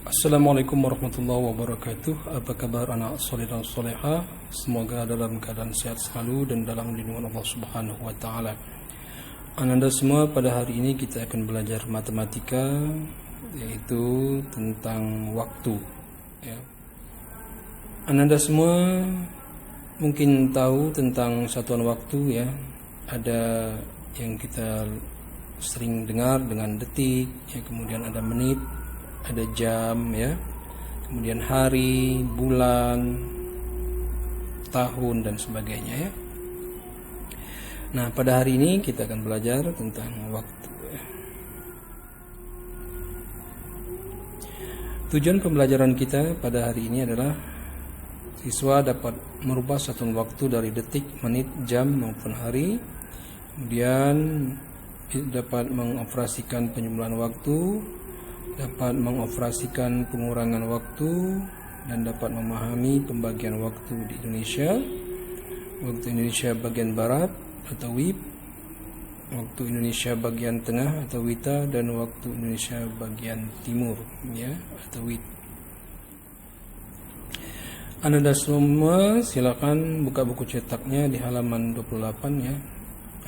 Assalamualaikum warahmatullahi wabarakatuh. Apa kabar anak soleh dan soleha? Semoga dalam keadaan sehat selalu dan dalam lindungan Allah Subhanahu wa taala. Ananda semua, pada hari ini kita akan belajar matematika, yaitu tentang waktu, ya. Ananda semua mungkin tahu tentang satuan waktu, ya. Ada yang kita sering dengar dengan detik, ya, kemudian ada menit, ada jam, ya, kemudian hari, bulan, tahun dan sebagainya, ya. Nah, pada hari ini kita akan belajar tentang waktu. Tujuan pembelajaran kita pada hari ini adalah siswa dapat merubah satuan waktu dari detik, menit, jam maupun hari. Kemudian dapat mengoperasikan penjumlahan waktu, dapat mengoperasikan pengurangan waktu, dan dapat memahami pembagian waktu di Indonesia. Waktu Indonesia bagian barat atau WIB, waktu Indonesia bagian tengah atau WITA, dan waktu Indonesia bagian timur, ya, atau WIT. Anda semua silakan buka buku cetaknya di halaman 28, ya.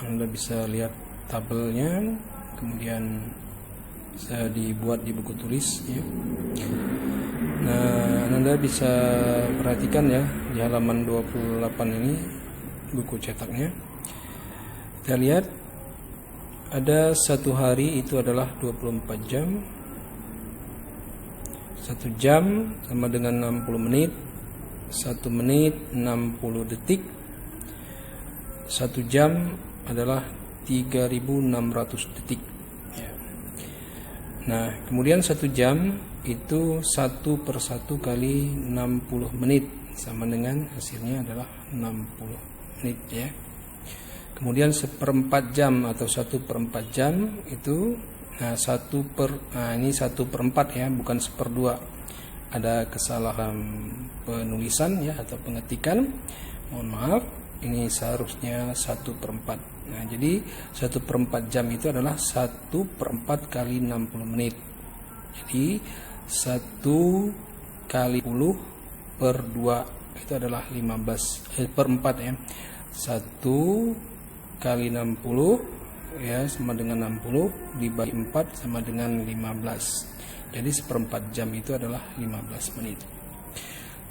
Anda bisa lihat tabelnya, kemudian saya dibuat di buku tulis, ya. Nah, Anda bisa perhatikan, ya, di halaman 28 ini buku cetaknya. Kita lihat ada satu hari itu adalah 24 jam. 1 jam sama dengan 60 menit. 1 menit 60 detik. 1 jam adalah 3600 detik, ya. Nah, kemudian 1 jam itu 1/1 kali 60 menit, sama dengan hasilnya adalah 60 menit, ya. Kemudian 1/4 jam atau 1/4 jam itu, nah, ini 1/4, ya, bukan 1/2. Ada kesalahan penulisan, ya, atau pengetikan. Mohon maaf, ini seharusnya 1/4. Nah, jadi 1/4 jam itu adalah 1/4 kali 60 menit. Jadi 1 kali 10 per 2 itu adalah 15 per 4, ya. 1 kali 60, ya, sama dengan 60 dibagi 4 sama dengan 15. Jadi 1/4 jam itu adalah 15 menit.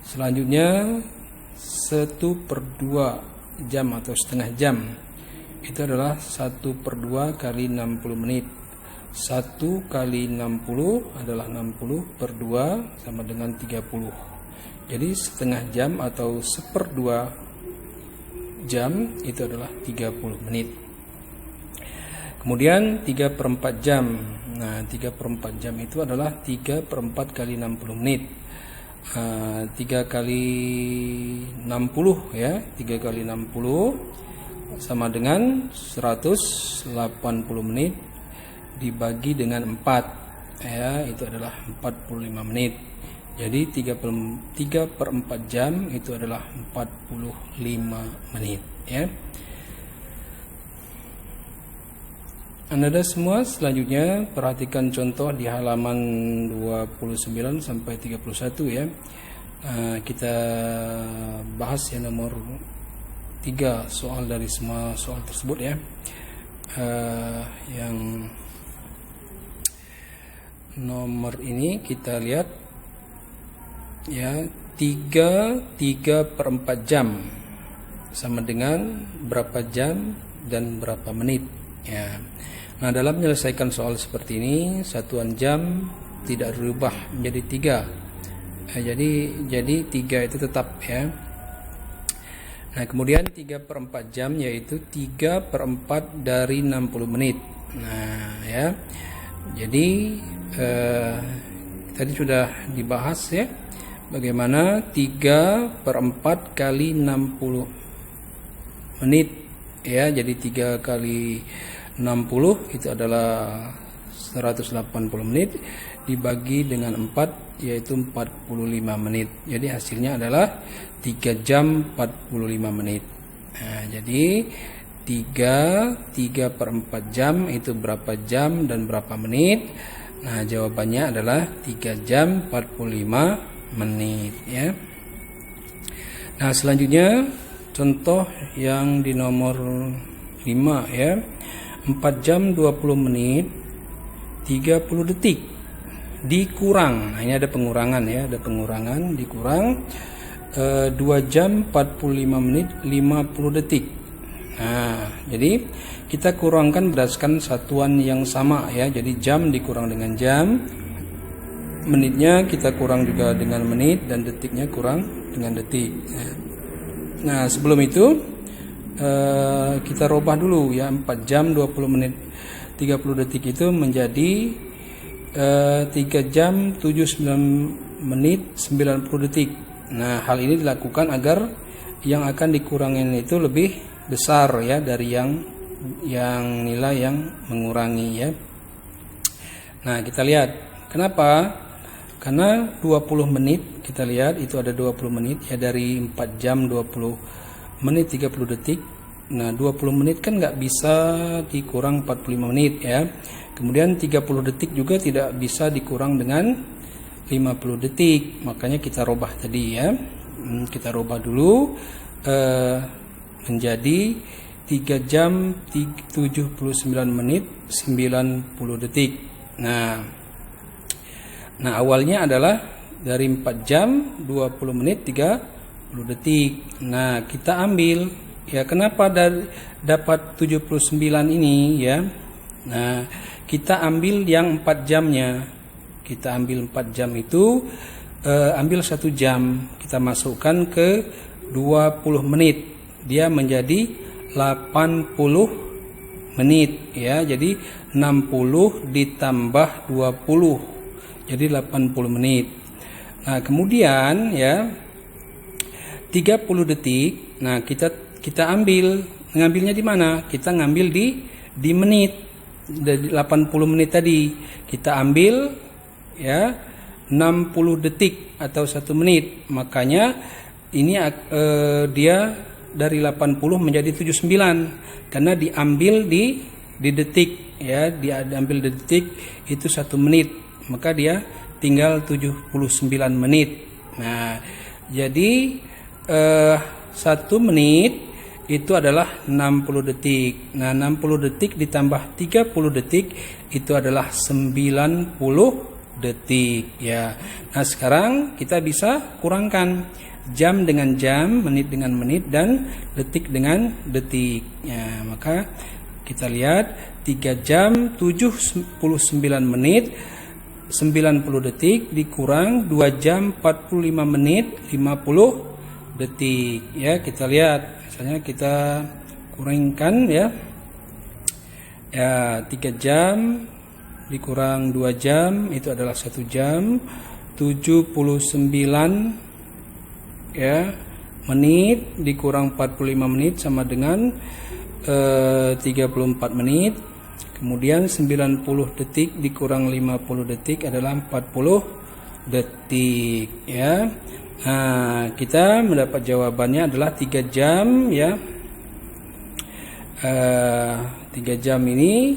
Selanjutnya 1/2 jam atau setengah jam itu adalah 1/2 kali 60 menit. 1 kali 60 adalah 60 per 2 sama dengan 30. Jadi setengah jam atau 1/2 jam itu adalah 30 menit. Kemudian 3/4 jam. Nah, 3/4 jam itu adalah 3/4 kali 60 menit. 3 kali 60, ya, 3 kali 60 sama dengan 180 menit dibagi dengan 4, ya, itu adalah 45 menit. Jadi 3/4 jam itu adalah 45 menit, ya. Anda semua selanjutnya perhatikan contoh di halaman 29 sampai 31, ya. Kita bahas yang nomor 3 soal dari semua soal tersebut, ya. Yang nomor ini kita lihat, ya, 3/4 jam sama dengan berapa jam dan berapa menit, ya. Nah, dalam menyelesaikan soal seperti ini, satuan jam tidak berubah menjadi 3. Jadi 3 itu tetap, ya. Nah, kemudian 3/4 jam yaitu 3/4 dari 60 menit. Nah, ya. Jadi tadi sudah dibahas, ya, bagaimana 3/4 kali 60 menit, ya. Jadi 3 kali 60 itu adalah 180 menit dibagi dengan 4, yaitu 45 menit. Jadi hasilnya adalah 3 jam 45 menit. Nah, jadi 3/4 jam itu berapa jam dan berapa menit. Nah, jawabannya adalah 3 jam 45 menit ya. Nah, selanjutnya contoh yang di nomor 5 ya. 4 jam 20 menit 30 detik dikurang. Nah, ini ada pengurangan ya, ada pengurangan dikurang 2 jam 45 menit 50 detik. Nah, jadi kita kurangkan berdasarkan satuan yang sama ya. Jadi jam dikurang dengan jam, menitnya kita kurang juga dengan menit, dan detiknya kurang dengan detik. Nah, sebelum itu kita rubah dulu ya. 4 jam 20 menit 30 detik itu menjadi 3 jam 79 menit 90 detik. Nah, hal ini dilakukan agar yang akan dikurangin itu lebih besar ya dari yang nilai yang mengurangi ya. Nah, kita lihat kenapa? Karena 20 menit, kita lihat itu ada 20 menit ya, dari 4 jam 20 menit 30 detik. Nah, 20 menit kan nggak bisa dikurang 45 menit ya. Kemudian 30 detik juga tidak bisa dikurang dengan 50 detik. Makanya kita rubah tadi ya. Kita rubah dulu menjadi 3 jam 79 menit 90 detik. Nah, awalnya adalah dari 4 jam 20 menit 30 detik. Nah, kita ambil ya, kenapa dapat 79 ini ya. Nah, kita ambil yang 4 jamnya. Kita ambil 4 jam itu, ambil 1 jam, kita masukkan ke 20 menit. Dia menjadi 80 menit ya. Jadi 60 ditambah 20 jadi 80 menit. Nah, kemudian ya 30 detik. Nah, kita ngambilnya di mana? Kita ngambil di menit. Dari 80 menit tadi kita ambil ya 60 detik atau 1 menit. Makanya ini dia dari 80 menjadi 79 karena diambil di detik ya, diambil di detik itu 1 menit, maka dia tinggal 79 menit. Nah, jadi 1 menit itu adalah 60 detik. Nah, 60 detik ditambah 30 detik itu adalah 90 detik ya. Nah, sekarang kita bisa kurangkan jam dengan jam, menit dengan menit, dan detik dengan detik. Ya, maka kita lihat 3 jam 79 menit 90 detik dikurang 2 jam 45 menit 50 detik. Ya, kita lihat misalnya kita kurangkan ya. Ya, 3 jam dikurang 2 jam itu adalah 1 jam 79 ya menit dikurang 45 menit sama dengan 34 menit. Kemudian 90 detik dikurang 50 detik adalah 40 detik ya. Nah, kita mendapat jawabannya adalah 3 jam ya. 3 jam ini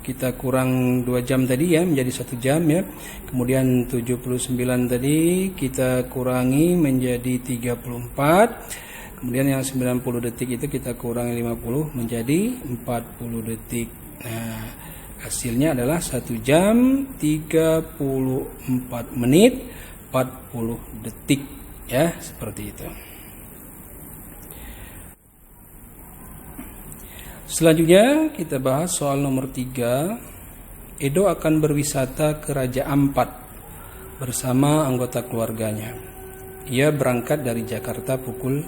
kita kurang 2 jam tadi ya menjadi 1 jam ya. Kemudian 79 tadi kita kurangi menjadi 34. Kemudian yang 90 detik itu kita kurangi 50 menjadi 40 detik. Nah, hasilnya adalah 1 jam 34 menit 40 detik ya, seperti itu. Selanjutnya kita bahas soal nomor 3. Edo akan berwisata ke Raja Ampat bersama anggota keluarganya. Ia berangkat dari Jakarta pukul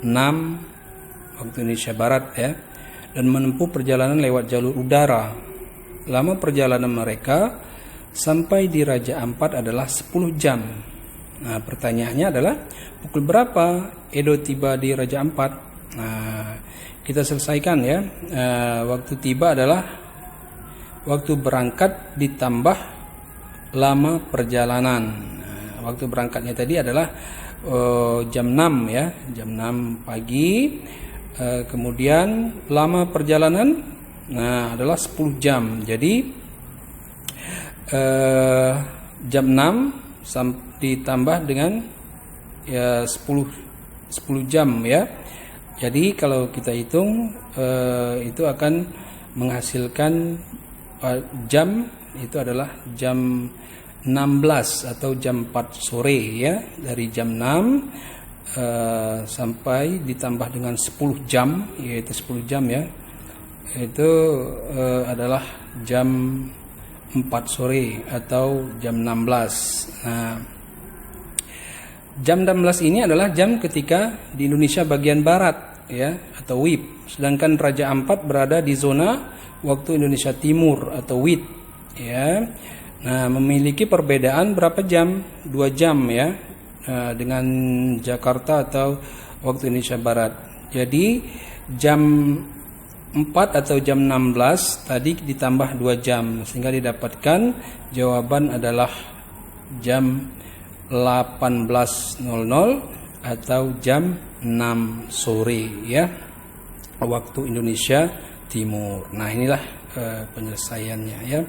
6 waktu Indonesia Barat ya, dan menempuh perjalanan lewat jalur udara. Lama perjalanan mereka sampai di Raja Ampat adalah 10 jam. Nah, pertanyaannya adalah pukul berapa Edo tiba di Raja Ampat? Nah, kita selesaikan ya. Waktu tiba adalah waktu berangkat ditambah lama perjalanan. Nah, waktu berangkatnya tadi adalah jam 6 ya, jam 6 pagi. Kemudian lama perjalanan adalah 10 jam. Jadi jam 6 ditambah dengan ya 10 jam ya. Jadi kalau kita hitung itu akan menghasilkan jam itu adalah jam 16 atau jam 4 sore ya. Dari jam 6 sampai ditambah dengan 10 jam, yaitu 10 jam ya. Itu adalah jam 4 sore atau jam 16. Nah, jam 16 ini adalah jam ketika di Indonesia bagian barat ya, atau WIB. Sedangkan Raja Ampat berada di zona waktu Indonesia Timur atau WIT ya. Nah, memiliki perbedaan berapa jam? 2 jam ya, dengan Jakarta atau waktu Indonesia Barat. Jadi jam 4 atau jam 16 tadi ditambah 2 jam sehingga didapatkan jawaban adalah jam 18.00 atau jam 6 sore ya, waktu Indonesia Timur. Nah, inilah penyelesaiannya ya.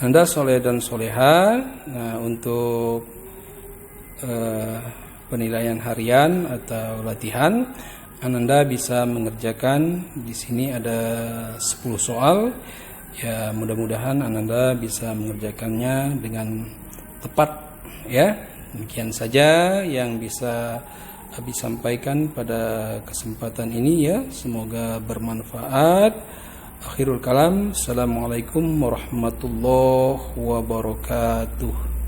Anda soleh dan soleha. Nah, untuk penilaian harian atau latihan, Anda bisa mengerjakan di sini ada 10 soal. Ya, mudah-mudahan Anda bisa mengerjakannya dengan tepat ya. Demikian saja yang bisa Abi sampaikan pada kesempatan ini ya. Semoga bermanfaat. Akhirul kalam. Assalamualaikum warahmatullahi wabarakatuh.